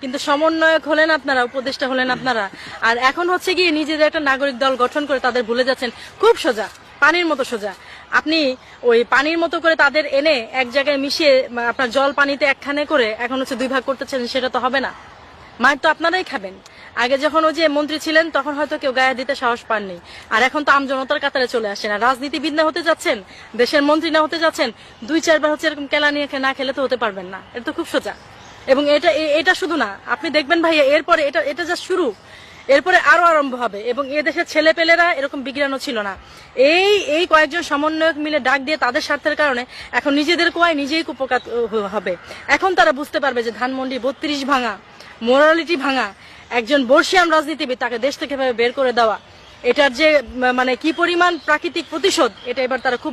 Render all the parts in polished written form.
কিন্তু সমন্বয়ক হলেন আপনারা, উপদেষ্টা হলেন আপনারা। আর এখন হচ্ছে গিয়ে নিজেদের একটা নাগরিক দল গঠন করে তাদের ভুলে যাচ্ছেন। খুব সোজা, পানির মতো সোজা। আপনি ওই পানির মতো করে তাদের এনে এক জায়গায় মিশিয়ে আপনার জল পানিতে একখানে করে এখন হচ্ছে 2 ভাগ করতেছেন, সেটা তো হবে না। মায়ের তো আপনারাই খাবেন। আগে যখন ওই যে মন্ত্রী ছিলেন তখন হয়তো কেউ গায়ে দিতে সাহস পাননি, আর এখন তো আমজনতার কাতারে চলে আসেন। আর রাজনীতিবিদ না হতে যাচ্ছেন, দেশের মন্ত্রী না হতে যাচ্ছেন, 2-4 বার হচ্ছে এরকম কেলা নিয়ে না খেলে তো হতে পারবেন না। এটা তো খুব সোজা। এবং এটা শুধু না, আপনি দেখবেন ভাইয়া, এরপরে এটা জাস্ট শুরু, এরপরে আরো আরম্ভ হবে। এবং এ দেশের ছেলেপেলেরা এরকম বিগড়ানো ছিল না। এই কয়েকজন সমন্বয়ক মিলে ডাক দিয়ে তাদের স্বার্থের কারণে এখন নিজেদের কোয়ায় নিজেই কুপকাত হবে। এখন তারা বুঝতে পারবে যে ধানমন্ডি 32 ভাঙা, মোরালিটি ভাঙা একজন বর্ষিয়ান রাজনীতিবিদ, তাকে দেশ থেকে বের করে দেওয়া, এটার যে মানে কি পরিমাণ প্রাকৃতিক প্রতিশোধ, এটা এবার তারা খুব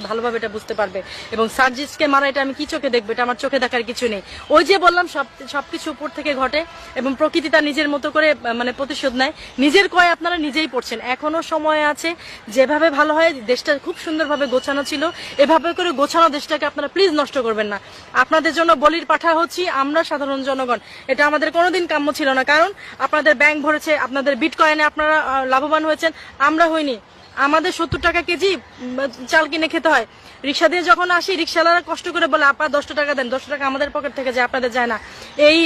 ভালোভাবে এটা বুঝতে পারবে। এবং সার্জিসকে মারা, এটা আমি কি চোখে দেখবো? এটা আমার চোখে দেখার কিছু নেই। ওই যে বললাম, সবকিছু উপর থেকে ঘটে এবং প্রকৃতি তার নিজের মতো করে মানে প্রতিশোধ নেয়। নিজের কয় আপনারা নিজেই পড়ছেন। এখনো সময় আছে, যেভাবে ভালো হয়, দেশটা খুব সুন্দরভাবে গোছানো ছিল, এভাবে করে গোছানো দেশটাকে আপনারা প্লিজ নষ্ট করবেন না। আপনাদের জন্য বলির পাঠা হচ্ছি আমরা সাধারণ জনগণ। এটা আমাদের কোনোদিন কাম্য ছিল না, কারণ আপনাদের ব্যাংক ভরেছে, আপনাদের বিটকয়েনে আপনারা লাভবান হয়েছেন, আমরা হইনি। আমাদের 70 টাকা কেজি চাল কিনে খেতে হয়। রিক্সা দিয়ে যখন আসি, রিক্সাওয়ালারা কষ্ট করে বলে আপা 10 টাকা দেন, 10 টাকা আমাদের পকেট থেকে যায়, আপনাদের যায় না। এই